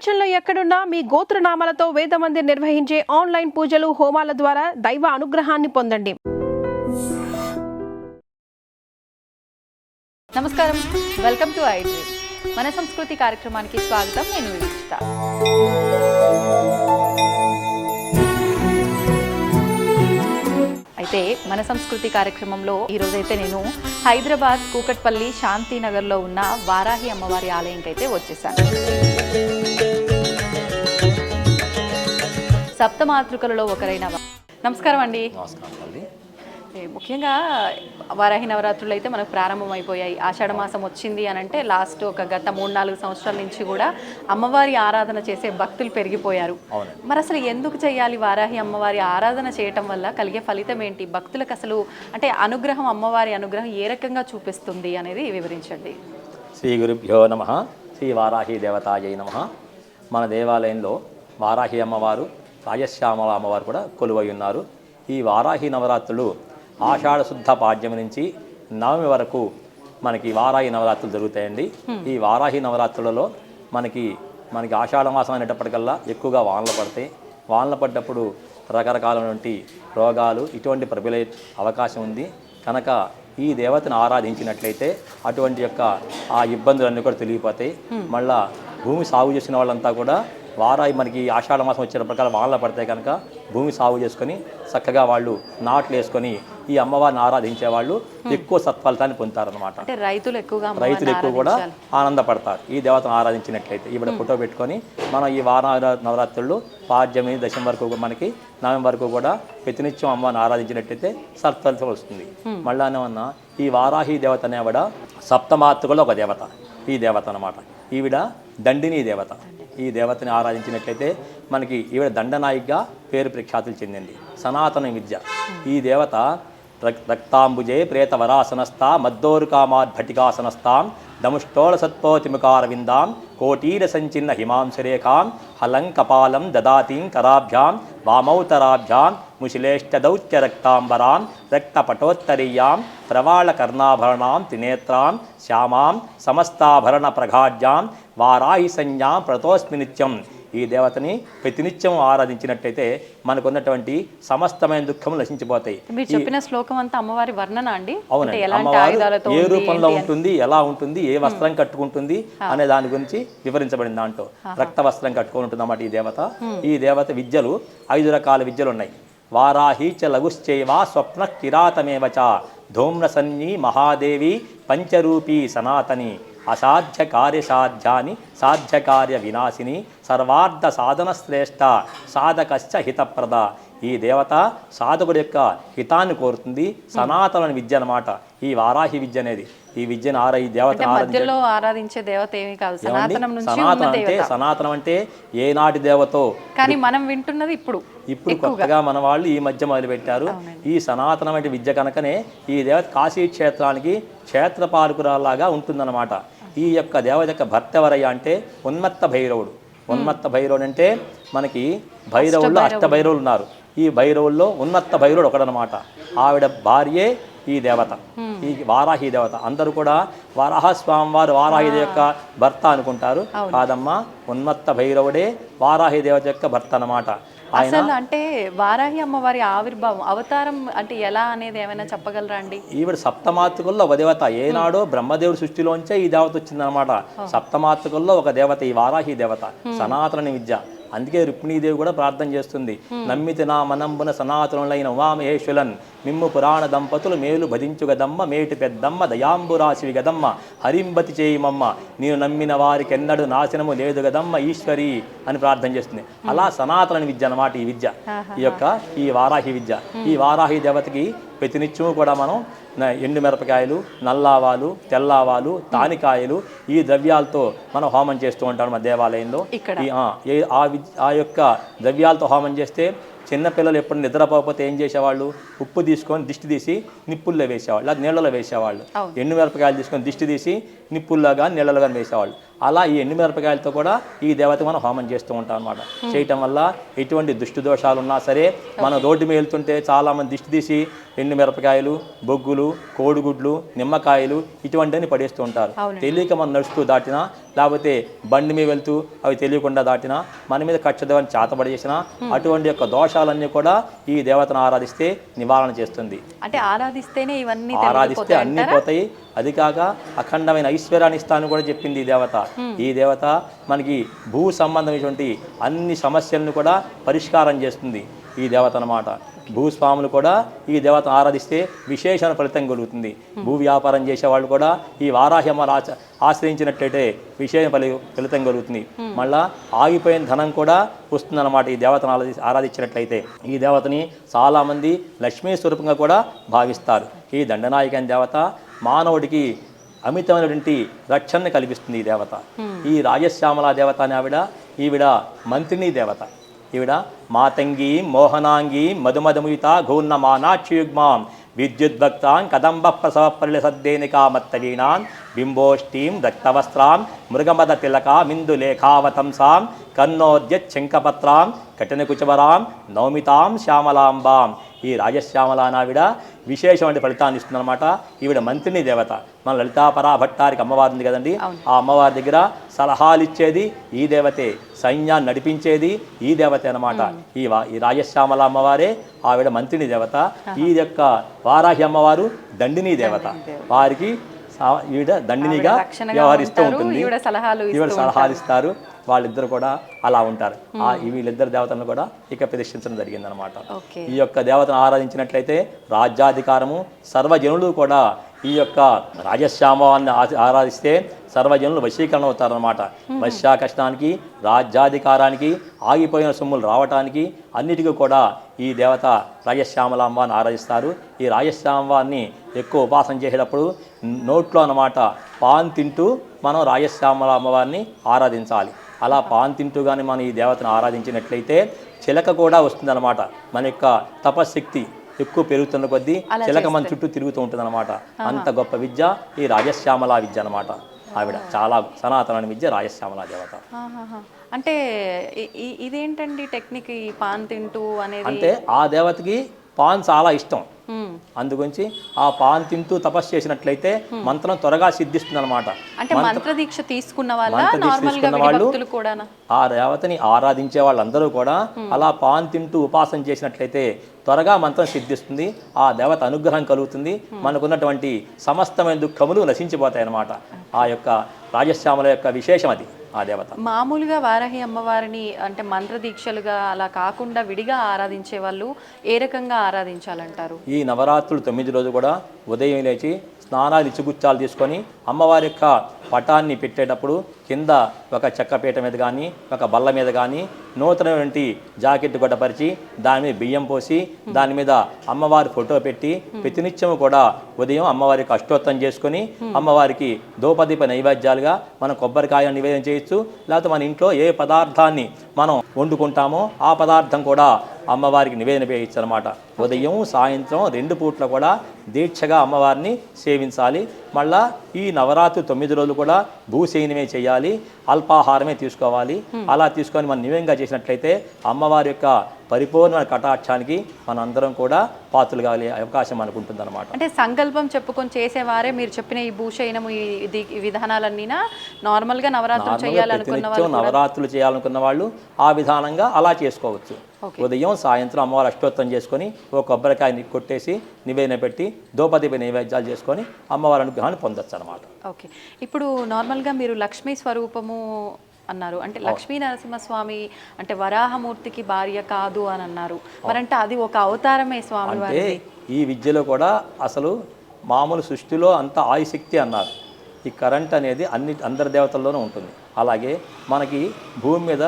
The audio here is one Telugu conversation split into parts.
ప్రపంచంలో ఎక్కడున్నా మీ గోత్రనామాలతో వేదమందిర్ నిర్వహించే ఆన్లైన్ పూజలు హోమాల ద్వారా దైవ అనుగ్రహాన్ని పొందండి. నమస్కారం, వెల్కమ్ టు ఐ డ్రీమ్. మన సంస్కృతి కార్యక్రమానికి స్వాగతం. నేను వివిక్షిత. అయితే మన సంస్కృతి కార్యక్రమంలో ఈరోజైతే నేను హైదరాబాద్ కూకట్పల్లి శాంతినగర్లో ఉన్న వారాహి అమ్మవారి ఆలయంకి అయితే వచ్చేసాను. సప్తమాతృకలలో ఒకరైన నమస్కారం అండి. ముఖ్యంగా వారాహి నవరాత్రులు అయితే మనకు ప్రారంభమైపోయాయి. ఆషాఢ మాసం వచ్చింది అని అంటే లాస్ట్ ఒక గత 3-4 సంవత్సరాల నుంచి కూడా అమ్మవారి ఆరాధన చేసే భక్తులు పెరిగిపోయారు. మరి అసలు ఎందుకు చేయాలి వారాహి అమ్మవారి ఆరాధన చేయటం వల్ల కలిగే ఫలితం ఏంటి? భక్తులకు అసలు అంటే అనుగ్రహం, అమ్మవారి అనుగ్రహం ఏ రకంగా చూపిస్తుంది అనేది వివరించండి. శ్రీ గురుభ్యో నమః. శ్రీ వారాహి దేవతాయై నమః. మన దేవాలయంలో వారాహి అమ్మవారు, రాజశ్యామల అమ్మవారు కూడా కొలువై ఉన్నారు. ఈ వారాహి నవరాత్రులు ఆషాఢ శుద్ధ పాడ్యం నుంచి నవమి వరకు మనకి వారాహి నవరాత్రులు జరుగుతాయండి. ఈ వారాహి నవరాత్రులలో మనకి ఆషాఢ మాసం అనేటప్పటికల్లా ఎక్కువగా వానలు పడతాయి. వానలు పడ్డప్పుడు రకరకాలైనటువంటి రోగాలు ఇటువంటి ప్రబలే అవకాశం ఉంది. కనుక ఈ దేవతను ఆరాధించినట్లయితే అటువంటి యొక్క ఆ ఇబ్బందులన్నీ కూడా తొలగిపోతాయి. మళ్ళా భూమి సాగు చేసిన వాళ్ళంతా కూడా వారాయి మనకి ఆషాఢ మాసం వచ్చిన ప్రకారం వానలు పడతాయి కనుక భూమి సాగు చేసుకొని చక్కగా వాళ్ళు నాట్లు వేసుకొని ఈ అమ్మవారిని ఆరాధించే వాళ్ళు ఎక్కువ సత్ఫలితాన్ని పొందుతారనమాట. రైతులు ఎక్కువ కూడా ఆనందపడతారు ఈ దేవతను ఆరాధించినట్లయితే. ఇప్పుడు ఫోటో పెట్టుకొని మనం ఈ నవరాత్రులు పాడ్యమి దశమి వరకు మనకి నవమి వరకు కూడా ప్రతినిత్యం అమ్మవారిని ఆరాధించినట్లయితే సత్ఫలితం వస్తుంది. మళ్ళానేమన్నా ఈ వారాహి దేవత అనేవిడ సప్తమాతృకలో ఒక దేవత. ఈ దేవత అన్నమాట. ఈవిడ దండిని దేవత. ఈ దేవతని ఆరాధించినట్లయితే మనకి ఈవిడ దండనాయికగా పేరు ప్రఖ్యాతులు చెందింది. సనాతన విద్య. ఈ దేవత రక్తాంబుజే ప్రేతవరాసనస్థా మద్దోరుకామాద్భటికాసనస్థాం దముష్టోళ సత్పోతిముఖార విందాం కోటీర సంచిన్న హిమాంశరేఖాం హలం కపాలం దదాతీం కరాభ్యాం వామౌతరాభ్యాం ముశిలేష్టదౌత్య రక్తాంబరాం రక్తపటోత్తరీయాం ప్రవాళకర్ణాభరణాం త్రినేత్రాం శ్యామాం సమస్తాభరణ ప్రఘాఢ్యాం వారాహి సంజ్ఞాం ప్రతోస్మి నిత్యం. ఈ దేవతని ప్రతినిత్యం ఆరాధించినట్టయితే మనకున్నటువంటి సమస్తమైన దుఃఖములు నశించిపోతాయి. మీరు చెప్పిన శ్లోకం అంతా అమ్మవారి వర్ణన అండి? అవునండి. అమ్మవారు ఏ రూపంలో ఉంటుంది, ఎలా ఉంటుంది, ఏ వస్త్రం కట్టుకుంటుంది అనే దాని గురించి వివరించబడింది. దాంట్లో రక్త వస్త్రం కట్టుకుని ఉంటుంది అన్నమాట ఈ దేవత. ఈ దేవత విద్యలు 5 రకాల విద్యలు ఉన్నాయి. వారాహి చ లఘుశ్చైవ స్వప్న కిరాతమేవచ ధూమ్రసన్నీ మహాదేవి పంచరూపీ సనాతని అసాధ్య కార్యసాధ్యాని సాధ్యకార్య వినాశిని సర్వార్థ సాధన శ్రేష్ట సాధకశ్చ హితప్రద. ఈ దేవత సాధకుడి యొక్క హితాన్ని కోరుతుంది. సనాతన విద్య అన్నమాట ఈ వారాహి విద్య అనేది. ఈ విద్యను ఈ దేవతను ఆరాధించే దేవత ఏమీ కాదు. సనాతనం అంటే ఏనాటి దేవతో, కానీ మనం వింటున్నది ఇప్పుడు కొత్తగా మన వాళ్ళు ఈ మధ్య మొదలుపెట్టారు. ఈ సనాతనమైన విద్య కనుకనే ఈ దేవత కాశీ క్షేత్రానికి క్షేత్రపాలకురాలాగా ఉంటుందన్నమాట. ఈ యొక్క దేవత యొక్క భర్త ఎవరయ్యా అంటే ఉన్మత్త భైరవుడు. ఉన్మత్త భైరవుడు అంటే మనకి భైరవుల్లో అష్టభైరవులు ఉన్నారు. ఈ భైరవుల్లో ఉన్మత్త భైరవుడు ఒకడనమాట. ఆవిడ భార్యే ఈ దేవత, ఈ వారాహి దేవత. అందరూ కూడా వరాహస్వామి వారు వారాహి దేవ యొక్క భర్త అనుకుంటారు. కాదమ్మా, ఉన్మత్త భైరవుడే వారాహి దేవత యొక్క భర్త అన్నమాట. అసలు అంటే వారాహి అమ్మవారి ఆవిర్భావం, అవతారం అంటే ఎలా అనేది ఏమైనా చెప్పగలరా అండి? ఈవిడ సప్తమాతృకుల్లో ఒక దేవత. ఏనాడో బ్రహ్మదేవుడి సృష్టిలోంచే ఈ దేవత వచ్చిందనమాట. సప్తమాతృకుల్లో ఒక దేవత ఈ వారాహి దేవత. సనాతన విద్య. అందుకే రుక్మిణీదేవి కూడా ప్రార్థన చేస్తుంది. నమ్మితి నా మనంబున సనాతనులైన ఉమామహేశ్వరన్ మిమ్ము పురాణ దంపతులు మేలు భజించుగదమ్మ మేటి పెద్దమ్మ దయాంబురాశివి గదమ్మ హరింబతి చేయమమ్మ నేను నమ్మిన వారికి ఎన్నడూ నాశనము లేదు గదమ్మ ఈశ్వరి అని ప్రార్థన చేస్తుంది. అలా సనాతన విద్య అన్నమాట ఈ విద్య. ఈ వారాహి విద్య. ఈ వారాహి దేవతకి ప్రతినిత్యము కూడా మనం ఎండు మిరపకాయలు, నల్లావాలు, తెల్లావాలు, తానికాయలు ఈ ద్రవ్యాలతో మనం హోమం చేస్తూ ఉంటాం మన దేవాలయంలో. ఆ యొక్క ద్రవ్యాలతో హోమం చేస్తే చిన్నపిల్లలు ఎప్పుడు నిద్రపోకపోతే ఏం చేసేవాళ్ళు, ఉప్పు తీసుకొని దిష్టి తీసి నిప్పుల్లో వేసేవాళ్ళు, అది నీళ్ళలో వేసేవాళ్ళు. ఎండు మిరపకాయలు తీసుకొని దిష్టి తీసి నిప్పుల్లో కానీ నీళ్ళలో కానీ వేసేవాళ్ళు. అలా ఈ ఎండు మిరపకాయలతో కూడా ఈ దేవత మనం హోమం చేస్తూ ఉంటాం అన్నమాట. చేయటం వల్ల ఎటువంటి దుష్టి దోషాలు ఉన్నా సరే, మనం రోడ్డు మీద వెళ్తుంటే చాలామంది దిష్టి తీసి ఎండు మిరపకాయలు, బొగ్గులు, కోడిగుడ్లు, నిమ్మకాయలు ఇటువంటివన్నీ పడేస్తూ ఉంటారు. తెలియక మనం నడుస్తూ దాటినా లేకపోతే బండి మీద వెళ్తూ అవి తెలియకుండా దాటినా, మన మీద కక్షదేవాన్ని చేతబడి చేసినా, అటువంటి యొక్క దోషాలన్నీ కూడా ఈ దేవతను ఆరాధిస్తే నివారణ చేస్తుంది. అంటే ఆరాధిస్తేనే ఇవన్నీ ఆరాధిస్తే అన్నీ పోతాయి. అది కాక అఖండమైన ఐశ్వర్యాన్ని ఇస్తాను కూడా చెప్పింది ఈ దేవత. ఈ దేవత మనకి భూ సంబంధమైనటువంటి అన్ని సమస్యలను కూడా పరిష్కారం చేస్తుంది ఈ దేవత అన్నమాట. భూస్వాములు కూడా ఈ దేవతను ఆరాధిస్తే విశేషణ ఫలితం కలుగుతుంది. భూ వ్యాపారం చేసేవాళ్ళు కూడా ఈ వారాహ్యమ్మ ఆశ్రయించినట్లయితే విశేష ఫలితం కలుగుతుంది. మళ్ళా ఆగిపోయిన ధనం కూడా వస్తుందన్నమాట ఈ దేవతను ఆరాధించినట్లయితే. ఈ దేవతని చాలామంది లక్ష్మీ స్వరూపంగా కూడా భావిస్తారు. ఈ దండనాయక దేవత మానవుడికి అమితమైనటువంటి రక్షణని కల్పిస్తుంది ఈ దేవత. ఈ రాజశ్యామల దేవత అని ఈవిడ మంత్రిని దేవత. ఈవిడ మాతంగి మోహనాంగి మధుమధముయుత ఘూర్ణమానాక్షయుగ్మాం విద్యుద్భక్తాం కదంబ ప్రసవ పరిల సద్దేనికామత్తవీణాం బింబోష్టీం రక్తవస్త్రాం మృగమద తిలక మిందులేఖావతంసాం కన్నోద్యశంఖపత్రాం కఠినకుచవరాం నౌమితాం శ్యామలాంబాం. ఈ రాజశ్యామల నావిడ విశేషమైన ఫలితాన్ని ఇస్తుందన్నమాట. ఈవిడ మంత్రిని దేవత. మన లలితాపరా భట్టారికి అమ్మవారు ఉంది కదండి, ఆ అమ్మవారి దగ్గర సలహాలు ఇచ్చేది ఈ దేవతే, సైన్యాన్ని నడిపించేది ఈ దేవతే అన్నమాట. ఈ రాజశ్యామల అమ్మవారే ఆవిడ మంత్రిని దేవత. ఈ యొక్క వారాహి అమ్మవారు దండిని దేవత. వారికి ఈవిడ దండినిగా వ్యవహరిస్తూ ఉంటుంది. ఈవిడ సలహాలు ఇస్తారు. వాళ్ళిద్దరు కూడా అలా ఉంటారు. వీళ్ళిద్దరు దేవతలను కూడా ఇక ప్రతిష్ఠించడం జరిగిందనమాట. ఈ యొక్క దేవతను ఆరాధించినట్లయితే రాజ్యాధికారము, సర్వజనులు కూడా ఈ యొక్క రాజశ్యామాన్ని ఆరాధిస్తే సర్వజనులు వశీకరణ అవుతారనమాట. వశ్యాకష్టానికి, రాజ్యాధికారానికి, ఆగిపోయిన సొమ్ములు రావటానికి అన్నిటికీ కూడా ఈ దేవత రాజశ్యామలాంబాన్ని ఆరాధిస్తారు. ఈ రాజశ్యామవాన్ని ఎక్కువ ఉపాసన చేసేటప్పుడు నోట్లో అన్నమాట పాన్ తింటూ మనం రాజశ్యామల అమ్మవారిని ఆరాధించాలి. అలా పాన్ తింటూ కానీ మనం ఈ దేవతను ఆరాధించినట్లయితే చిలక కూడా వస్తుందన్నమాట. మన యొక్క తపశక్తి ఎక్కువ పెరుగుతున్న కొద్దీ చిలక మన చుట్టూ తిరుగుతూ ఉంటుంది అనమాట. అంత గొప్ప విద్య ఈ రాజశ్యామల విద్య అనమాట. ఆవిడ చాలా సనాతన విద్య రాజశ్యామల దేవత. అంటే ఇదేంటండి టెక్నిక్, ఈ పాన్ తింటూ అనేది? అంటే ఆ దేవతకి పాన్ చాలా ఇష్టం. అందుగురించి ఆ పాన్ తింటూ తపస్సు చేసినట్లయితే మంత్రం త్వరగా సిద్ధిస్తుంది అనమాట. అంటే మంత్ర దీక్ష తీసుకున్న వాళ్ళు ఆ దేవతని ఆరాధించే వాళ్ళందరూ కూడా అలా పాన్ తింటూ ఉపాసన చేసినట్లయితే త్వరగా మంత్రం సిద్ధిస్తుంది. ఆ దేవత అనుగ్రహం కలుగుతుంది. మనకున్నటువంటి సమస్తమైన దుఃఖములు నశించిపోతాయి అన్నమాట. ఆ యొక్క రాజశ్యామల యొక్క విశేషం అది. ఆ దేవత మామూలుగా వారాహి అమ్మవారిని అంటే మంత్ర దీక్షలుగా అలా కాకుండా విడిగా ఆరాధించే వాళ్ళు ఏ రకంగా ఆరాధించాలంటారు? ఈ నవరాత్రులు 9 రోజులు కూడా ఉదయం లేచి స్నానాలు ఇచ్చుగుచ్చాలు తీసుకొని అమ్మవారి యొక్క పటాన్ని పెట్టేటప్పుడు కింద ఒక చెక్కపీట మీద కానీ ఒక బల్ల మీద కానీ నూతనటువంటి జాకెట్ గొడ్డపరిచి దాని మీద బియ్యం పోసి దాని మీద అమ్మవారి ఫోటో పెట్టి ప్రతినిత్యం కూడా ఉదయం అమ్మవారికి అష్టోత్తరం చేసుకొని అమ్మవారికి దోపదీప నైవేద్యాలుగా మనం కొబ్బరికాయ నివేదన చేయొచ్చు. లేకపోతే మన ఇంట్లో ఏ పదార్థాన్ని మనం వండుకుంటామో ఆ పదార్థం కూడా అమ్మవారికి నివేదన చేయొచ్చు అనమాట. ఉదయం సాయంత్రం 2 పూట్ల కూడా దీక్షగా అమ్మవారిని సేవించాలి. మళ్ళా ఈ నవరాత్రి 9 రోజులు కూడా భూసేనమే చేయాలి, అల్పాహారమే తీసుకోవాలి. అలా తీసుకొని మనం నివేదంగా చేసినట్లయితే అమ్మవారి యొక్క పరిపూర్ణ కటాక్షానికి మన అందరం కూడా పాత్రలు కాగలే అవకాశం మనకు ఉంటుందన్నమాట. అంటే సంకల్పం చెప్పుకొని చేసేవారే మీరు చెప్పిన ఈ భూషయనము ఈ విధానాలన్నీ నార్మల్గా నవరాత్రులు చేయాలనుకున్న వాళ్ళు, నవరాత్రులు చేయాలనుకున్న వాళ్ళు ఆ విధానంగా అలా చేసుకోవచ్చు. ఉదయం సాయంత్రం అమ్మవారు అష్టోత్తరం చేసుకొని ఒక కొబ్బరికాయ కొట్టేసి నివేదన పెట్టి దోపదీప నైవేద్యాలు చేసుకొని అమ్మవారి అనుగ్రహాన్ని పొందొచ్చు అనమాట. ఓకే, ఇప్పుడు నార్మల్గా మీరు లక్ష్మీ స్వరూపము అన్నారు. అంటే లక్ష్మీ నరసింహస్వామి అంటే వరాహమూర్తికి భార్య కాదు అని అన్నారు. మరంటే అది ఒక అవతారమే స్వామి వారి. ఈ విద్యలో కూడా అసలు మామూలు సృష్టిలో అంత ఆయుశక్తి అన్నారు. ఈ కరెంట్ అనేది అందరి దేవతల్లోనూ ఉంటుంది. అలాగే మనకి భూమి మీద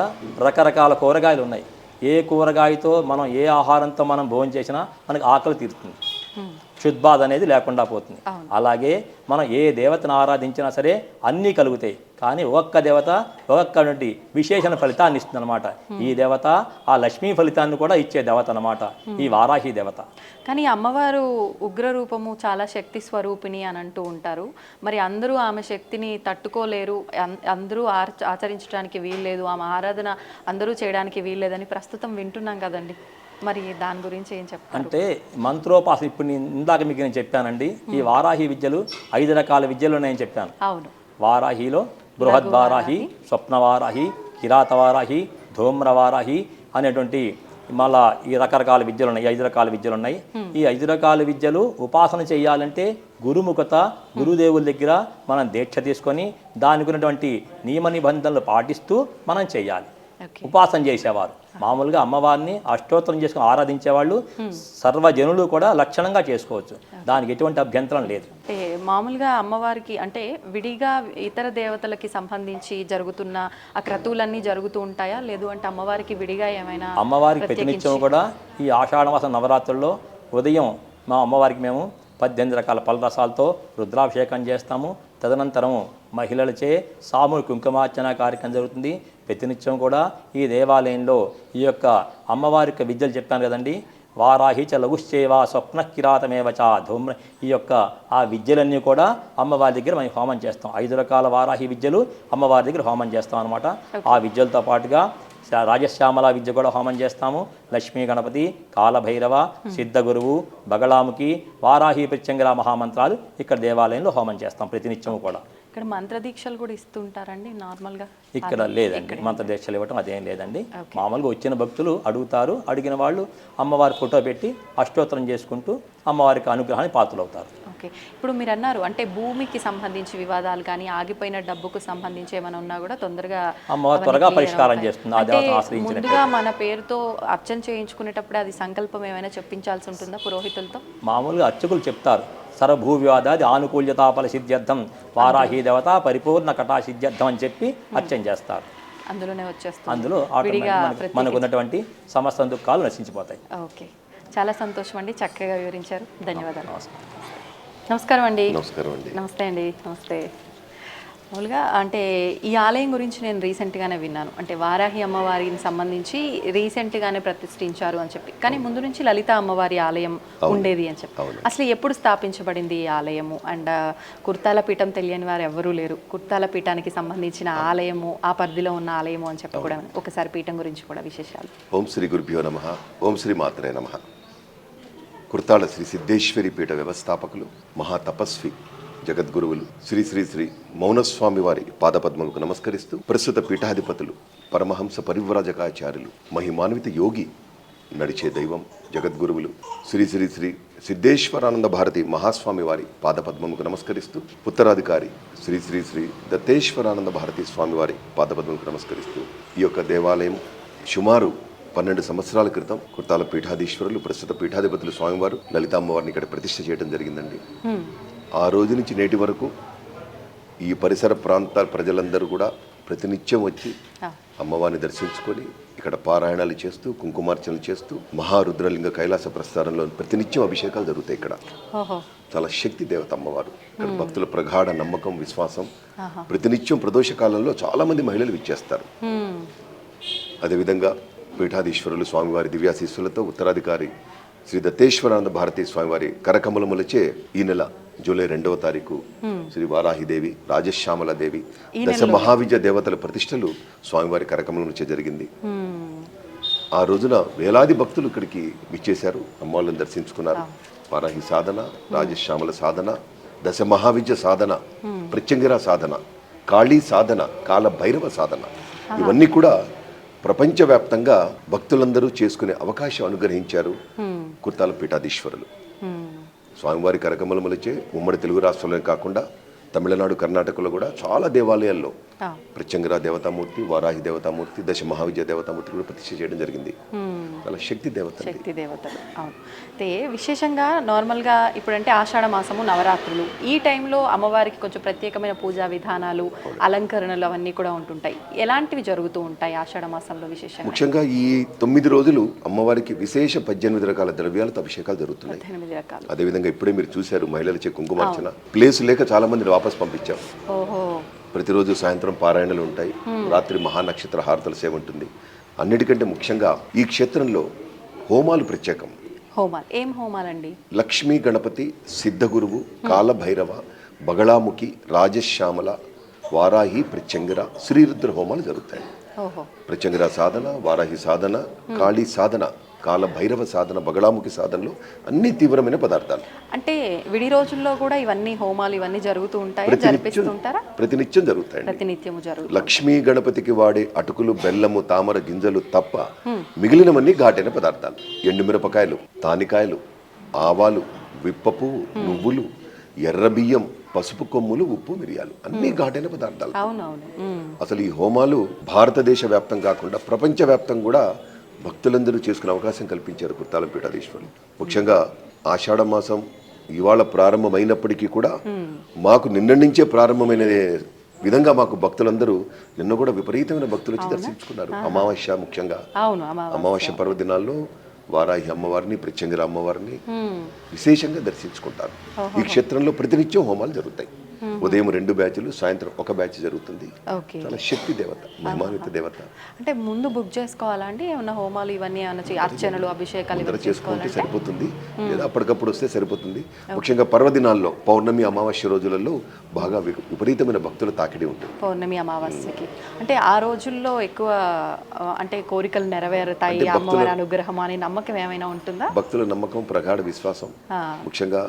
రకరకాల కూరగాయలు ఉన్నాయి. ఏ కూరగాయతో మనం ఏ ఆహారంతో మనం భోజనం చేసినా మనకి ఆకలి తీరుతుంది, క్షుద్బాధ అనేది లేకుండా పోతుంది. అలాగే మనం ఏ దేవతను ఆరాధించినా సరే అన్నీ కలుగుతాయి. కానీ ఒక్క దేవత ఒక్కొక్కటి విశేషణ ఫలితాన్ని ఇస్తుంది అనమాట. ఈ దేవత ఆ లక్ష్మీ ఫలితాన్ని కూడా ఇచ్చే దేవత అనమాట, ఈ వారాహి దేవత. కానీ అమ్మవారు ఉగ్ర రూపము, చాలా శక్తి స్వరూపిణి అని అంటూ ఉంటారు. మరి అందరూ ఆమె శక్తిని తట్టుకోలేరు, అందరూ ఆచరించడానికి వీల్లేదు, ఆమె ఆరాధన అందరూ చేయడానికి వీల్లేదని ప్రస్తుతం వింటున్నాం కదండి. మరి దాని గురించి ఏం చెప్తారు? అంటే మంత్రోపాసన ఇప్పుడు ఇందాక మీకు నేను చెప్పానండి, ఈ వారాహి విద్యలు 5 రకాల విద్యలు ఉన్నాయని చెప్పాను. అవును, వారాహిలో బృహద్వారాహి, స్వప్నవారాహి, కిరాతవారాహి, ధూమ్రవారాహి అనేటువంటి మళ్ళా ఈ రకరకాల విద్యలు ఉన్నాయి, 5 రకాల విద్యలు ఉన్నాయి. ఈ 5 రకాల విద్యలు ఉపాసన చేయాలంటే గురుముఖత, గురుదేవుల దగ్గర మనం దీక్ష తీసుకొని దానికి ఉన్నటువంటి నియమ నిబంధనలు పాటిస్తూ మనం చేయాలి. ఉపాసన చేసేవారు మామూలుగా అమ్మవారిని అష్టోత్తరం చేసుకుని ఆరాధించేవాళ్ళు సర్వజనులు కూడా లక్షణంగా చేసుకోవచ్చు, దానికి ఎటువంటి అభ్యంతరం లేదు. అంటే మామూలుగా అమ్మవారికి అంటే విడిగా ఇతర దేవతలకి సంబంధించి జరుగుతున్న ఆ క్రతువులన్నీ జరుగుతూ ఉంటాయా, లేదు అంటే అమ్మవారికి విడిగా ఏమైనా? అమ్మవారికి ప్రతినిత్యం కూడా ఈ ఆషాఢమాస నవరాత్రుల్లో ఉదయం మా అమ్మవారికి మేము 18 రకాల పలరసాలతో రుద్రాభిషేకం చేస్తాము. తదనంతరం మహిళలచే సామూహిక కుంకుమార్చన కార్యక్రమం జరుగుతుంది. ప్రతినిత్యం కూడా ఈ దేవాలయంలో ఈ యొక్క అమ్మవారి యొక్క విద్యలు చెప్పాను కదండి, వారాహి చ లఘుశ్చేవా స్వప్న కిరాతమేవ చ ధూమ్ర, ఈ యొక్క ఆ విద్యలన్నీ కూడా అమ్మవారి దగ్గర మనం హోమం చేస్తాం. 5 రకాల వారాహి విద్యలు అమ్మవారి దగ్గర హోమం చేస్తాం అనమాట. ఆ విద్యలతో పాటుగా రాజశ్యామల విద్య కూడా హోమం చేస్తాము. లక్ష్మీ గణపతి, కాలభైరవ, సిద్ధగురువు, బగళాముఖి, వారాహి ప్రత్యంగర మహామంత్రాలు ఇక్కడ దేవాలయంలో హోమం చేస్తాం ప్రతినిత్యం కూడా. ఇక్కడ మంత్రదీక్షలు కూడా ఇస్తుంటారండి నార్మల్గా? ఇక్కడ లేదండి, మంత్రదీక్షలు ఇవ్వటం అదేం లేదండి. మామూలుగా వచ్చిన భక్తులు అడుగుతారు, అడిగిన వాళ్ళు అమ్మవారి ఫోటో పెట్టి అష్టోత్తరం చేసుకుంటూ అమ్మవారికి అనుగ్రహాన్ని పాత్రలవుతారు. ఓకే, ఇప్పుడు మీరు అన్నారు అంటే భూమికి సంబంధించి వివాదాలు కానీ ఆగిపోయిన డబ్బుకు సంబంధించి ఏమైనా ఉన్నా కూడా తొందరగా అమ్మవారు త్వరగా పరిష్కారం చేస్తుంది. ఆ దేవతను ఆశ్రయించినట్టు ముందుగా మన పేరుతో అర్చన చేయించుకునేటప్పుడు అది సంకల్పం ఏమైనా చెప్పించాల్సి ఉంటుందా పురోహితులతో? మామూలుగా అర్చకులు చెప్తారు, సర్వభూ వివాదాది ఆనుకూల్యతాపల సిద్ధ్యర్థం వారాహి దేవత పరిపూర్ణ కటా సిద్ధ్యర్థం అని చెప్పి అర్చన చేస్తారు. అందులోనే వచ్చేస్తుంది, అందులో మనకు ఉన్నటువంటి సమస్త దుఃఖాలు నశించిపోతాయి. ఓకే, చాలా సంతోషం అండి, చక్కగా వివరించారు. ధన్యవాదాలు. నమస్కారం అండి. నమస్కారం అండి. నమస్తే అండి. నమస్తే. మామూలుగా అంటే ఈ ఆలయం గురించి నేను రీసెంట్గానే విన్నాను, అంటే వారాహి అమ్మవారికి సంబంధించి రీసెంట్గానే ప్రతిష్ఠించారు అని చెప్పి, కానీ ముందు నుంచి లలిత అమ్మవారి ఆలయం ఉండేది అని చెప్పి. అసలు ఎప్పుడు స్థాపించబడింది ఈ ఆలయము? అండ్ కుర్తాల పీఠం తెలియని వారు ఎవరూ లేరు. కుర్తాల పీఠానికి సంబంధించిన ఆలయము, ఆ పరిధిలో ఉన్న ఆలయము అని చెప్పి కూడా ఒకసారి పీఠం గురించి కూడా విశేషాలు. ఓం శ్రీ గురుభ్యో నమః. ఓం శ్రీ మాత్రే నమః. కుర్తాళ శ్రీ సిద్ధేశ్వరి పీఠ వ్యవస్థాపకులు, మహాతపస్వి, జగద్గురువులు శ్రీ శ్రీ శ్రీ మౌనస్వామి వారి పాదపద్మలకు నమస్కరిస్తూ, ప్రస్తుత పీఠాధిపతులు పరమహంస పరివ్రాజకాచార్యులు, మహిమాన్విత యోగి, నడిచే దైవం, జగద్గురువులు శ్రీ శ్రీ శ్రీ సిద్ధేశ్వరానంద భారతి మహాస్వామి వారి పాదపద్మముకు నమస్కరిస్తూ, ఉత్తరాధికారి శ్రీ శ్రీ శ్రీ దత్తేశ్వరానంద భారతి స్వామి వారి పాదపద్మముకు నమస్కరిస్తూ, ఈ యొక్క దేవాలయం సుమారు 12 సంవత్సరాల క్రితం కుర్తాల పీఠాధీశ్వరులు, ప్రస్తుత పీఠాధిపతులు స్వామివారు లలితామ్మవారిని ఇక్కడ ప్రతిష్ఠ చేయడం జరిగిందండి. ఆ రోజు నుంచి నేటి వరకు ఈ పరిసర ప్రాంతాల ప్రజలందరూ కూడా ప్రతినిత్యం వచ్చి అమ్మవారిని దర్శించుకొని ఇక్కడ పారాయణాలు చేస్తూ, కుంకుమార్చనలు చేస్తూ, మహారుద్రలింగ కైలాస ప్రస్థానంలో ప్రతినిత్యం అభిషేకాలు జరుగుతాయి. ఇక్కడ చాలా శక్తి దేవత అమ్మవారు. ఇక్కడ భక్తుల ప్రగాఢ నమ్మకం, విశ్వాసం. ప్రతినిత్యం ప్రదోష కాలంలో చాలా మంది మహిళలు విచ్చేస్తారు. అదేవిధంగా పీఠాధీశ్వరులు స్వామివారి దివ్యాశీస్సులతో ఉత్తరాధికారి శ్రీ దత్తేశ్వరానంద భారతీ స్వామివారి కరకమలములచే ఈ నెల జూలై 2వ తారీఖు శ్రీ వారాహిదేవి, రాజశ్యామలాదేవి, దశ మహావిద్య దేవతల ప్రతిష్టలు స్వామివారి కరకమలములచే జరిగింది. ఆ రోజున వేలాది భక్తులు ఇక్కడికి విచ్చేశారు, అమ్మవాళ్ళని దర్శించుకున్నారు. వారాహి సాధన, రాజశ్యామల సాధన, దశ మహావిద్య సాధన, ప్రత్యంగిర సాధన, కాళీ సాధన, కాల భైరవ సాధన, ఇవన్నీ కూడా ప్రపంచవ్యాప్తంగా భక్తులందరూ చేసుకునే అవకాశం అనుగ్రహించారు కుర్తాల పీఠాధీశ్వరులు. స్వామివారి కరకమలములచే ఉమ్మడి తెలుగు రాష్ట్రంలో కాకుండా తమిళనాడు, కర్ణాటకలో కూడా చాలా దేవాలయాల్లో ప్రత్యంగిర దేవతామూర్తి, వారాహి దేవతామూర్తి, దశ మహావిద్య దేవతామూర్తి కూడా ప్రతిష్ఠ చేయడం జరిగింది. చాలా శక్తి దేవత, శక్తి దేవతలు. అవును. అయితే విశేషంగా నార్మల్గా ఇప్పుడంటే ఆషాఢ మాసము, నవరాత్రులు, ఈ టైంలో అమ్మవారికి కొంచెం ప్రత్యేకమైన పూజా విధానాలు, అలంకరణలు అవన్నీ కూడా ఉంటుంటాయి. ఎలాంటివి జరుగుతూ ఉంటాయి ఆషాఢ మాసంలో విశేషంగా? ముఖ్యంగా ఈ 9 రోజులు అమ్మవారికి విశేష 18 రకాల ద్రవ్యాలతో అభిషేకాలు జరుగుతున్నాయి. 18 రకాలు. అదేవిధంగా ఇప్పుడే మీరు చూశారు మహిళలచే కుంకుమార్చన. ప్లేస్ లేక చాలా మందిని వాపస్ పంపించాం. ఓహో. ప్రతిరోజు సాయంత్రం పారాయణలు ఉంటాయి, రాత్రి మహానక్షత్ర హారతల సేవ ఉంటుంది. అన్నిటికంటే ముఖ్యంగా ఈ క్షేత్రంలో హోమాలు ప్రత్యేకం. హోమాలు ఏం హోమాలండి? లక్ష్మీ గణపతి, సిద్ధగురువు, కాలభైరవ, బగళాముఖి, రాజశ్యామల, వారాహి, ప్రత్యంగిర, శ్రీరుద్ర హోమాలు జరుగుతాయి. ఓహో. ప్రత్యంగిర సాధన, వారాహి సాధన, కాళీ సాధన, కాల భైరవ సాధన, బగళాముఖి సాధనలు అన్ని తీవ్రమైన పదార్థాలు. అంటే విడి రోజుల్లో కూడా ఇవన్నీ హోమాలు ఇవన్నీ జరుగుతూ ఉంటాయి, జరిపిస్తుంటారా? ప్రతినిత్యం జరుగుతాయి. ప్రతినిత్యము జరుగుతాయి. లక్ష్మీ గణపతికి వాడే అటుకులు, బెల్లము, తామర గింజలు తప్ప మిగిలినవన్నీ ఘాటైన పదార్థాలు. ఎండుమిరపకాయలు, తానికాయలు, ఆవాలు, విప్ప పువ్వు, నువ్వులు, ఎర్ర బియ్యం, పసుపు కొమ్ములు, ఉప్పు, మిరియాలు అన్ని ఘాటైన పదార్థాలు. అవునవును. అసలు ఈ హోమాలు భారతదేశ వ్యాప్తం కాకుండా ప్రపంచ వ్యాప్తం కూడా భక్తులందరూ చేసుకునే అవకాశం కల్పించారు కుర్తాలం పీఠాధీశ్వరులు. ముఖ్యంగా ఆషాఢ మాసం ఇవాళ ప్రారంభమైనప్పటికీ కూడా మాకు నిన్న నుంచే ప్రారంభమైన విధంగా మాకు భక్తులందరూ నిన్న కూడా విపరీతమైన భక్తులు వచ్చి దర్శించుకున్నారు. అమావాస్య ముఖ్యంగా అమావాస్య పర్వదినాల్లో వారాహి అమ్మవారిని, ప్రత్యంగిర అమ్మవారిని విశేషంగా దర్శించుకుంటారు. ఈ క్షేత్రంలో ప్రతినిత్యం హోమాలు జరుగుతాయి. ఉదయం 2 బ్యాచ్లు, సాయంత్రం 1 బ్యాచ్ జరుగుతుంది. చాలా శక్తి దేవత, మహిమాన్విత దేవత. అంటే ముందు బుక్ చేసుకోవాలా అండి? ఏమన్నా హోమాలు ఇవన్నీ ఏమన్నా అర్చనలు, అభిషేకాలు అందరూ చేసుకుంటే సరిపోతుంది, లేదా అప్పటికప్పుడు వస్తే సరిపోతుంది. ముఖ్యంగా పర్వదినాల్లో పౌర్ణమి, అమావాస్య రోజులలో బాగా విపరీతమైన భక్తుల తాకిడి ఉంటుంది. పౌర్ణమి, అమావాస్యకి అంటే ఆ రోజుల్లో ఎక్కువ అంటే కోరికలు నెరవేరుతాయి, అమ్మవారి అనుగ్రహం అనే నమ్మకం ఏమైనా ఉంటుందా? భక్తుల నమ్మకం, ప్రగాఢ విశ్వాసం. ముఖ్యంగా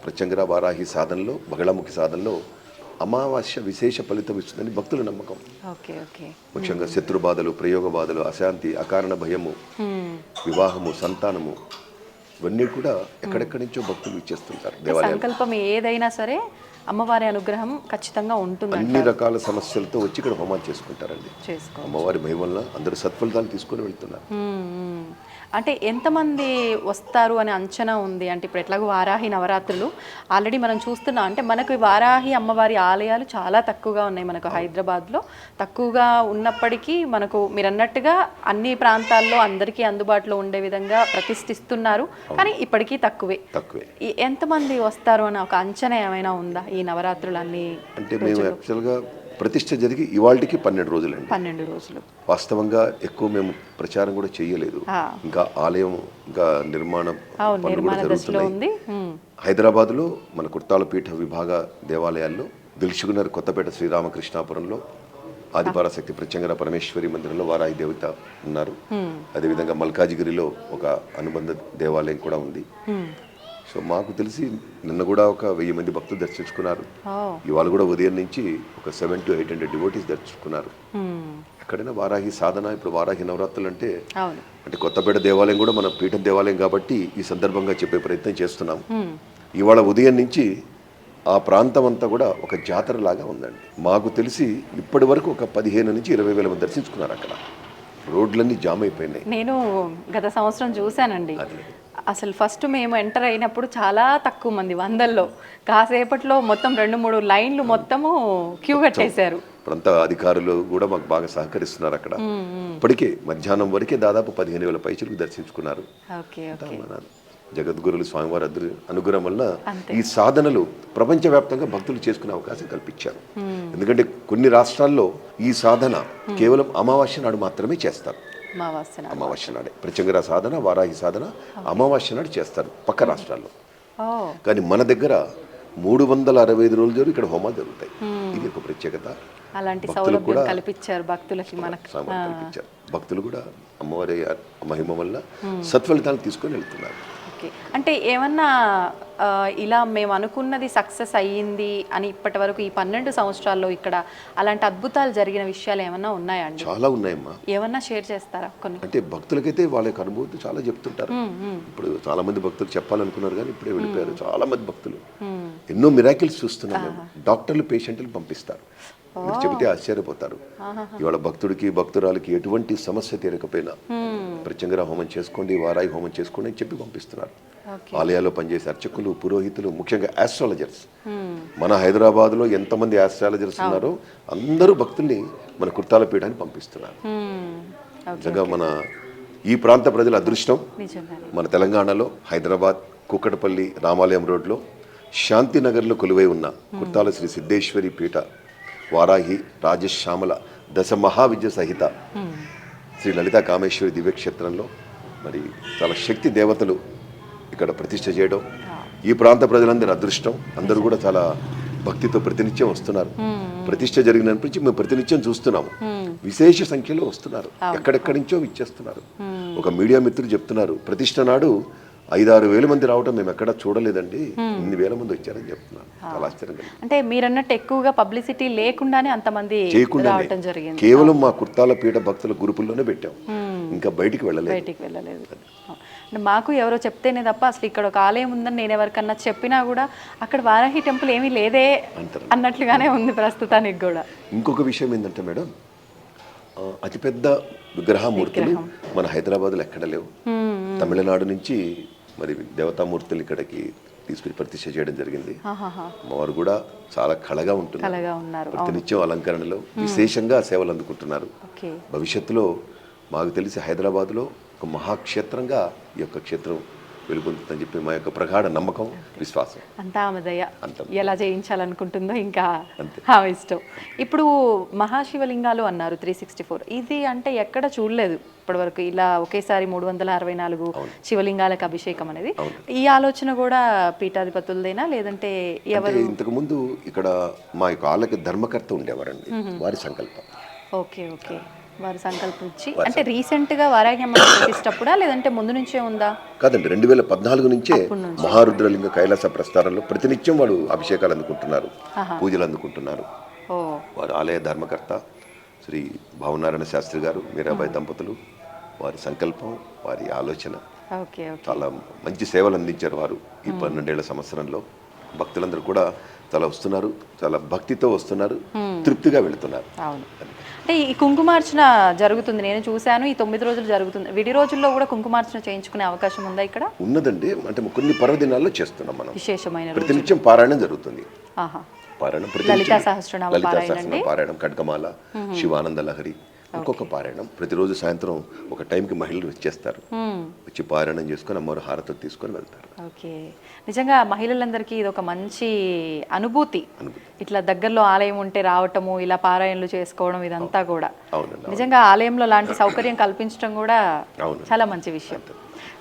ప్రత్యంగిర వారాహి సాధనలో, బగళాముఖి సాధనలో అమావాస్య విశేష ఫలితం ఇస్తుందని భక్తుల నమ్మకం. ముఖ్యంగా శత్రు బాధలు, ప్రయోగ బాధలు, అశాంతి, అకారణ భయము, వివాహము, సంతానము ఇవన్నీ కూడా ఎక్కడెక్కడి నుంచో భక్తులు ఇచ్చేస్తుంటారు. దేవాలయం సంకల్పం ఏదైనా సరే అమ్మవారి అనుగ్రహం ఖచ్చితంగా ఉంటుంది. అన్ని రకాల సమస్యలతో వచ్చి ఇక్కడ హోమాలు చేసుకుంటారండి. అమ్మవారి మహిమ వల్ల అందరూ సత్ఫలితాలు తీసుకొని వెళ్తున్నారు. అంటే ఎంతమంది వస్తారు అని అంచనా ఉంది? అంటే ఇప్పుడు ఎట్లాగో వారాహి నవరాత్రులు ఆల్రెడీ మనం చూస్తున్నాం. అంటే మనకు వారాహి అమ్మవారి ఆలయాలు చాలా తక్కువగా ఉన్నాయి మనకు హైదరాబాద్లో. తక్కువగా ఉన్నప్పటికీ మనకు మీరు అన్నట్టుగా అన్ని ప్రాంతాల్లో అందరికీ అందుబాటులో ఉండే విధంగా ప్రతిష్ఠిస్తున్నారు. కానీ ఇప్పటికీ తక్కువే. ఎంతమంది వస్తారు అని ఒక అంచనా ఏమైనా ఉందా ఈ నవరాత్రులు అన్ని? అంటే మేము యాక్చువల్గా ప్రతిష్ఠ జరిగి ఇవాళకి 12 రోజులండి. 12 రోజులు. వాస్తవంగా ఎక్కువ మేము ప్రచారం కూడా చేయలేదు. ఇంకా ఆలయం ఇంకా నిర్మాణం పనులు కూడా జరుగుతున్నాయి. హైదరాబాద్లో మన కుర్తాల పీఠ విభాగ దేవాలయాల్లో దిల్సుఖ్నగర్, కొత్తపేట, శ్రీరామకృష్ణాపురంలో ఆదిపరాశక్తి ప్రత్యంగిర పరమేశ్వరి మందిరంలో వారాహి దేవత ఉన్నారు. అదేవిధంగా మల్కాజిగిరిలో ఒక అనుబంధ దేవాలయం కూడా ఉంది. సో మాకు తెలిసి నిన్న కూడా ఒక 1000 మంది భక్తులు దర్శించుకున్నారు. ఇవాళ కూడా ఉదయం నుంచి ఒక 700 to 800 డివోటీస్ దర్శించుకున్నారు. ఎక్కడైనా వారాహి సాధన, ఇప్పుడు వారాహి నవరాత్రులు అంటే కొత్తపేట దేవాలయం కూడా మన పీఠం దేవాలయం కాబట్టి ఈ సందర్భంగా చెప్పే ప్రయత్నం చేస్తున్నాం. ఇవాళ ఉదయం నుంచి ఆ ప్రాంతం అంతా కూడా ఒక జాతర లాగా ఉందండి. మాకు తెలిసి ఇప్పటి వరకు ఒక 15 నుంచి 20,000 మంది దర్శించుకున్నారు. అక్కడ రోడ్లన్నీ జామ్ అయిపోయినాయి. నేను గత సంవత్సరం చూశానండి. అసలు ఫస్ట్ మేము ఎంటర్ అయినప్పుడు చాలా తక్కువ మంది, 100లో. కాసేపట్లో మొత్తం 2-3 లైన్లు మొత్తము క్యూ కట్టేశారు. ప్రాంత అధికారులు కూడా మాకు బాగా సహకరిస్తున్నారు. అక్కడ ఇప్పటికే మధ్యాహ్నం వరకే దాదాపు 15,000 పైచులకు దర్శించుకున్నారు. జగద్గురులు స్వామివారి అనుగ్రహం వల్ల ఈ సాధనలు ప్రపంచవ్యాప్తంగా భక్తులు చేసుకునే అవకాశం కల్పించారు. ఎందుకంటే కొన్ని రాష్ట్రాల్లో ఈ సాధన కేవలం అమావాస్య నాడు మాత్రమే చేస్తారు. అమావాస్య నాడే ప్రత్యంగిర సాధన, వారాహి సాధన అమావాస్య నాడు చేస్తారు పక్క రాష్ట్రాల్లో. కానీ మన దగ్గర 365 రోజులు జరుగు ఇక్కడ హోమాలు జరుగుతాయి. ఇది ఒక ప్రత్యేకత. భక్తులు కూడా అమ్మవారి మహిమ వల్ల సత్ఫలితాలు తీసుకొని వెళ్తున్నారు. అంటే ఏమన్నా ఇలా మేము అనుకున్నది సక్సెస్ అయ్యింది అని ఇప్పటి వరకు ఈ 12 సంవత్సరాల్లో ఇక్కడ అలాంటి అద్భుతాలు జరిగిన విషయాలు ఏమన్నా ఉన్నాయా అండి? చాలా ఉన్నాయమ్మా. ఏమన్నా షేర్ చేస్తారా కొన్ని? అంటే భక్తులకైతే వాళ్ళ అనుభూతి చాలా చెప్తుంటారు. ఇప్పుడు చాలా మంది భక్తులు చెప్పాలనుకున్నారు కానీ ఇప్పుడే వెళ్ళిపోయారు. చాలా మంది భక్తులు ఎన్నో మిరాకిల్స్ చూస్తున్నాం మేము. డాక్టర్లు పేషెంట్లు పంపిస్తారు. మీరు చెబితే ఆశ్చర్యపోతారు. ఇవాళ భక్తుడికి భక్తురాలకి ఎటువంటి సమస్య తీరకపోయినా ప్రత్యంగిర హోమం చేసుకోండి, వారాహి హోమం చేసుకోండి అని చెప్పి పంపిస్తున్నారు. ఆలయాల్లో పనిచేసే అర్చకులు, పురోహితులు, ముఖ్యంగా ఆస్ట్రాలజర్స్. మన హైదరాబాద్లో ఎంతమంది ఆస్ట్రాలజర్స్ ఉన్నారో అందరూ భక్తుల్ని మన కుర్తాల పీఠాన్ని పంపిస్తున్నారు. నిజంగా మన ఈ ప్రాంత ప్రజల అదృష్టం. మన తెలంగాణలో హైదరాబాద్ కుక్కటపల్లి రామాలయం రోడ్లో శాంతినగర్లో కొలువై ఉన్న కుర్తాల శ్రీ సిద్ధేశ్వరి పీఠ వారాహి రాజశ్యామల దశ మహావిద్య సహిత శ్రీ లలితా కామేశ్వరి దివ్యక్షేత్రంలో మరి చాలా శక్తి దేవతలు ఇక్కడ ప్రతిష్ఠ చేయడం ఈ ప్రాంత ప్రజలందరి అదృష్టం. అందరూ కూడా చాలా భక్తితో ప్రతినిత్యం వస్తున్నారు. ప్రతిష్ట జరిగినప్పటి నుంచి మేము ప్రతినిత్యం చూస్తున్నాము. విశేష సంఖ్యలో వస్తున్నారు, ఎక్కడెక్కడి నుంచో ఇచ్చేస్తున్నారు. ఒక మీడియా మిత్రులు చెప్తున్నారు, ప్రతిష్ట నాడు 5-6 వేల మంది రావడం మేము ఎక్కడా చూడలేదండి, ఇన్ని వేల మంది వచ్చారని చెప్తున్నారు. చాలా ఆశ్చర్యం కలిగింది. అంటే మీరు అన్నట్టు ఎక్కువగా పబ్లిసిటీ లేకుండానే అంతమంది రావటం జరిగింది. కేవలం మా కుర్తాల పీఠ భక్తుల గ్రూపుల్లోనే పెట్టాం, ఇంకా బయటికి వెళ్ళలేదు. అంటే మాకు ఎవరో చెప్తేనే తప్ప అసలు ఇక్కడ ఒక ఆలయం ఉందని నేను ఎవరికన్నా చెప్పినా కూడా అక్కడ వారాహి టెంపుల్ ఏమీ లేదే అన్నట్లుగానే ఉంది ప్రస్తుతానికి కూడా. ఇంకొక విషయం ఏంటంటే మేడం, అతిపెద్ద విగ్రహమూర్తులు మన హైదరాబాద్లో ఎక్కడ లేవు. తమిళనాడు నుంచి మరి దేవతామూర్తులు ఇక్కడికి తీసుకుని ప్రతిష్ఠ చేయడం జరిగింది. వారు కూడా చాలా కళగా ఉంటున్నారు, ప్రతినిత్యం అలంకరణలో విశేషంగా సేవలు అందుకుంటున్నారు. భవిష్యత్తులో మాకు తెలిసి హైదరాబాద్లో ఒక మహాక్షేత్రంగా ఈ యొక్క క్షేత్రం వెలుగొందుతుందని చెప్పి మా యొక్క ప్రగాఢ నమ్మకం, విశ్వాసం. అంతా ఆమె దయ, ఎలా చేయించాలనుకుంటుందో ఇంకా ఆమె ఇష్టం. ఇప్పుడు మహాశివలింగాలు అన్నారు 364, ఇది అంటే ఎక్కడ చూడలేదు ఇప్పటివరకు ఇలా ఒకేసారి 364 శివలింగాలకు అభిషేకం అనేది. ఈ ఆలోచన కూడా పీఠాధిపతులదేనా లేదంటే ఎవరు? ఇంతకు ముందు ఇక్కడ మా యొక్క ఆలయ ధర్మకర్త ఉండేవారండి, వారి సంకల్పం. ఓకే, వారు సంకల్పించి అంటే రీసెంట్ గా వారాహ్యమ్మ ప్రతిష్టప్పుడా లేదంటే ముందు నుంచే ఉందా? కాదండి, 2014 నుంచే మహారుద్రలింగ కైలాస ప్రస్థానంలో ప్రతినిత్యం వాడు అభిషేకాలు అందుకుంటున్నారు, పూజలు అందుకుంటున్నారు. వారు ఆలయ ధర్మకర్త శ్రీ భావనారాయణ శాస్త్రి గారు, మీరాబాయి దంపతులు, వారి సంకల్పం, వారి ఆలోచన. చాలా మంచి సేవలు అందించారు వారు ఈ 12 సంవత్సరంలో. భక్తులందరూ కూడా చాలా వస్తున్నారు, చాలా భక్తితో వస్తున్నారు, తృప్తిగా వెళుతున్నారు. అంటే ఈ కుంకుమార్చన జరుగుతుంది, నేను చూశాను, ఈ 9 రోజులు జరుగుతుంది. విడి రోజుల్లో కూడా కుంకుమార్చన చేయించుకునే అవకాశం ఉందా ఇక్కడ? ఉన్నదండి, అంటే కొన్ని పర్వదినాల్లో చేస్తున్నాం మనం. విశేషమైన ప్రతినిత్యం పారాయణం జరుగుతుంది. పారాయణం, లలితా సహస్రనామ పారాయణం, ఖడ్గమాల, శివానంద లహరి, ఇంకొక పారాయణం. ప్రతిరోజు సాయంత్రం ఒక టైంకి మహిళలు వచ్చేస్తారు, వచ్చి పారాయణం చేసుకొని అమ్మవారు హారతి తీసుకొని వెళ్తారు. ఓకే, నిజంగా మహిళలందరికీ ఇది ఒక మంచి అనుభూతి. ఇట్లా దగ్గరలో ఆలయం ఉంటే రావటము, ఇలా పారాయణలు చేసుకోవడం, ఇదంతా కూడా నిజంగా ఆలయంలో లాంటి సౌకర్యం కల్పించడం కూడా చాలా మంచి విషయం.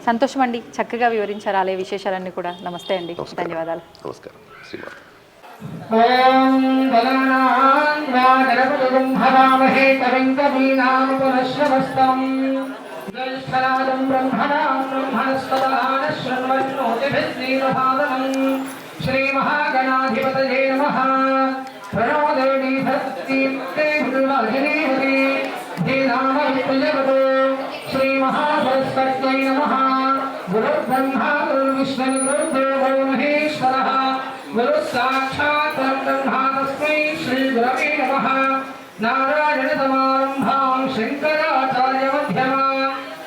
సంతోషం అండి, చక్కగా వివరించారు ఆలయ విశేషాలన్నీ కూడా. నమస్తే అండి, ధన్యవాదాలు. నమస్కారం. శ్రీమాత. ఓం గణనాన్ గణపతిం హవామహే కవిం కవీనాం పునశ్రవస్తం జ్యేష్ఠరాజం బ్రహ్మణాం బ్రహ్మణస్పదాన శృణ్వన్నోతిభిర్నీరసాదనం శ్రీమహాగణాధిపతయే నమః. ప్రణో దేవీ భక్తిప్తే భృవాజినీవతి ధీనామ విప్రజవతో శ్రీమహాసరస్వత్యై నమః. గురుర్బ్రహ్మా గురుర్విష్ణుః గురుర్దేవో మహేశ్వరः గురు సాక్షాత్ బ్రహ్మ తస్మై శ్రీ గురవే నమః. నారాయణ సమారంభాం శంకరాచార్య మధ్యమా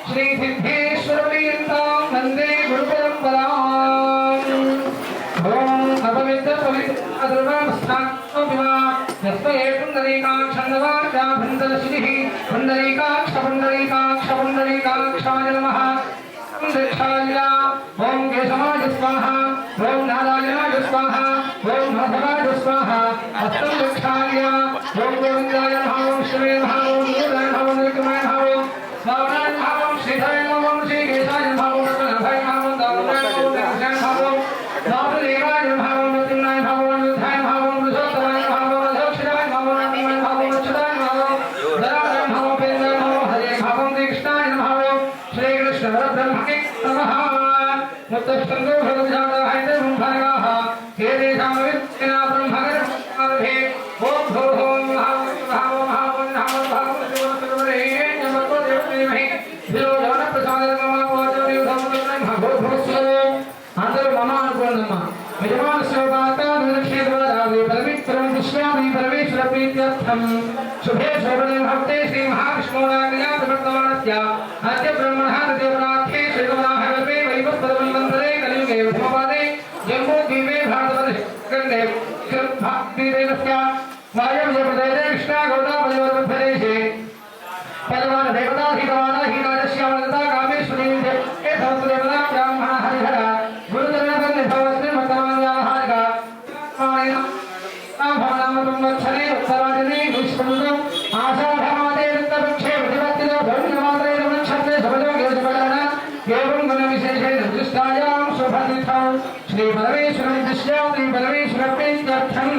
శ్రీ సిద్ధేశ్వర పర్యంతం వందే గురు పరంపరాం. ఓం అపవిత్ర పవిత్రమస్తాత్మవిమా యస్మయే పుండరీకాక్షన్నవాచా భండరశ్రీః పుండరీకాక్ష పుండరీకాక్ష పుండరీకాక్షాయ నమః. దీక్షాయ ఓం కేశవాయ స్వాహా, ఓం నారాయణాయ స్వాహా, ఓం మాధవాయ స్వాహా. హస్తం దీక్షాయ ఓం గోవిందాయ నమః, ఓం శివే నమః, ఓం నీలాయ నమః, ఓం నీలకంఠాయ నమః, ఓం శ్రావణాయ నమః, ఓం శ్రీధరాయ నమః, ఓం శ్రీకేశాయ నమః, ఓం రత్నాభాయ నమః, ఓం దామోదరాయ నమః, ఓం వెంకటాయ నమః, ఓం వాసుదేవాయ నమః, ఓం నృసింహాయ నమః, ఓం యుద్ధాయ నమః, ఓం పురుషోత్తమాయ నమః, ఓం అధోక్షరాయ నమః, ఓం నరసింహాయ నమః, ఓం అచ్యుతాయ నమః, ఓం ధరాయ నమః, ఓం ఉపేంద్రాయ నమః, ఓం హరే నమః, ఓం శ్రీకృష్ణాయ నమః, ఓం శ్రీకృష్ణ పరబ్రహ్మణే నమః. ముత్తస్కందో భగవద్గీతాయ బ్రహ్మణాః కేదేశామవిత్తినా బ్రహ్మగర్భే ఓం భూః ఓం మహా ఓం మహా ఓం నమః భగవతే నమః దేవదేవహి దిలోదన ప్రసాదం మమ వాచోని ధమ్మం భూభూస్వరో అందరూ మమ అనుకోండమ్మ. యజమాన శోభాత నిరక్షేద్వారావి పరమిత్రం విశ్వామి పరమేశ్వర ప్రీత్యర్థం శుభే శోభనే భక్తే శ్రీ మహావిష్ణురాజ్ఞా ప్రవర్తమానస్య అద్య బ్రహ్మణః దేవరాఖ్యే శ్రీగమనాః కల్పే వైవస్వతమంతరే కలియుగే ఉత్తమపాదే జంబూద్వీపే భారతవర్షే భక్తిదేవస్య వాయవ్యప్రదేశే కృష్ణా గౌతమపరివర్తనదేశే పరమాన దేవతాధికవానహీనాదశ్యామలతా కామేశ్వరీ ఏ సంవత్సరేవదా బ్రాహ్మణ హరిహర గురుదరనపల్లి భవస్మి మతమాన్యాహారిక భవనామృంవత్సరే ఉత్తరాజనే విష్ణును ఆశాభమాదే వృత్తపక్షే ప్రతిపత్తిలో భౌమికమాత్రే రమణక్షత్రే సభజో కేశపకరణ ఏవం గుణ విశేషేణ దృష్టాయాం శుభతిథౌ శ్రీ పరమేశ్వరం దృశ్యా శ్రీ పరమేశ్వర ప్రీత్యర్థం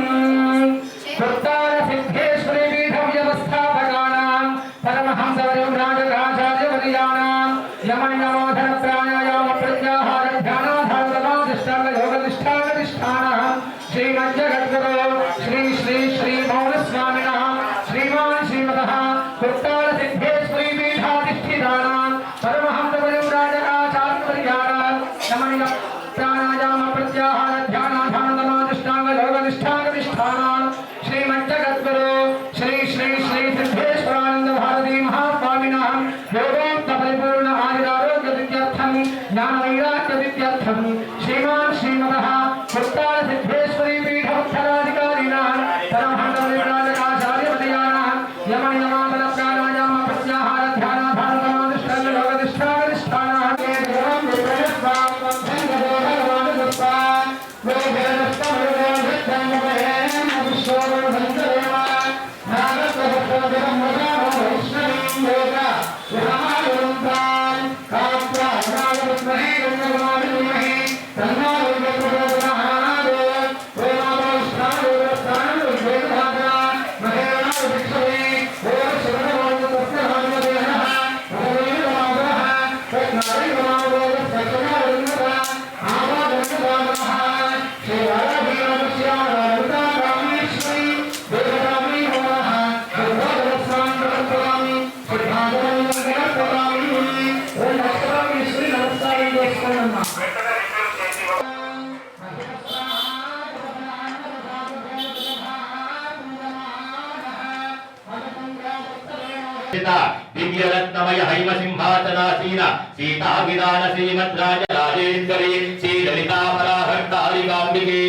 రత్నమయ హైమ సింహాసనాసీన సీతా విధాన శ్రీమద్రాజ రాజేశ్వరి శ్రీ లలితా పరాహర్తాళికాంబికే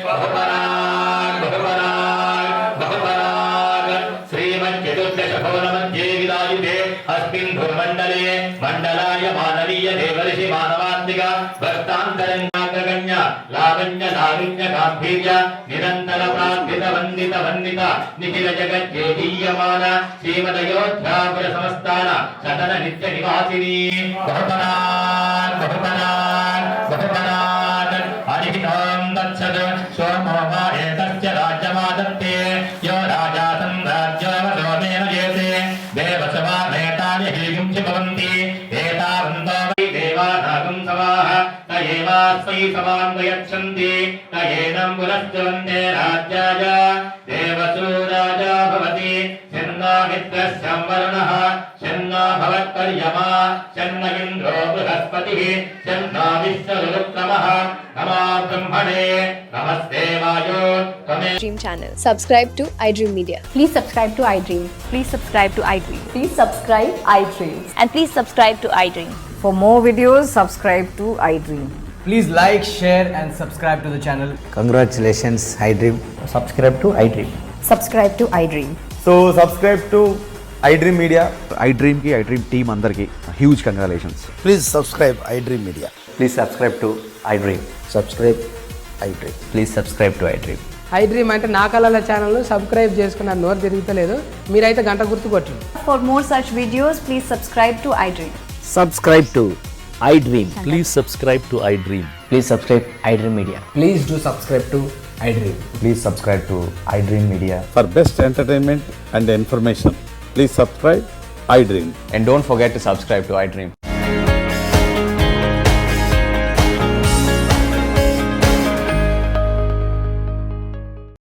బహుపరాగ్ బహుపరాగ్ బహుపరాగ్ శ్రీమచ్చతుర్దశ భవన మధ్యే విరాజితే అస్మిన్ భూమండలే మండలాయ మానవీయ దేవర్షి మానవాత్మిక భక్తాంతరంగాగ్రగణ్య లావణ్య లావిన్య గాంభీర్య నిరంతర ప్రార్థిత వందిత వందిత నిఖిల జగజ్జేదీయమాన శ్రీమదయోధ్యాపుర సమస్తాన సదన నిత్య నివాసిని బహుపరాగ్ బహుపరాగ్ బహుపరాగ్ అనిహితం తత్సద్ సోమో వా ఏతస్య రాజ్యమాదత్తే యో రాజా సంరాజ్యోమసోమేన జేతే దేవసవా నేతాని హీగుంచి భవంతి ఏతావంతో వై దేవానాగం సవాః తయేవాస్మై సమాన్వయచ్చంతి తయేనం పునశ్చవందే రాజ్యాయ దేవసూ రాజా భవతి శన్నో మిత్రస్యం వరుణః శన్నో భవత్పర్యమా శన్న ఇంద్రో బృహస్పతిః శన్నో విశ్వరుక్రమః నమో బ్రహ్మణే నమస్తే వాయో త్వమే Dream channel. Subscribe to iDream Media. Please subscribe to iDream. Please subscribe to iDream. Please subscribe iDream. And please subscribe to iDream. For more videos, subscribe to iDream. Please like, share and subscribe to the channel. Congratulations, iDream. Subscribe to iDream. Subscribe to iDream. So subscribe to iDream Media. iDream ki iDream team andarki huge congratulations. Please subscribe iDream Media. Please subscribe to iDream. Subscribe iDream. Please subscribe to iDream. iDream అంటే నా కళల ఛానల్ సబ్స్క్రైబ్ చేసుకున్న నోరు తిరుగుతలేదు మీరైతే గంట గుర్తు కొట్టండి. For more such videos, please subscribe to iDream. Subscribe to iDream. Please subscribe to iDream. Please subscribe iDream Media. Please do subscribe to iDream. Please subscribe to iDream Media. For best entertainment and information, please subscribe iDream. And don't forget to subscribe to iDream.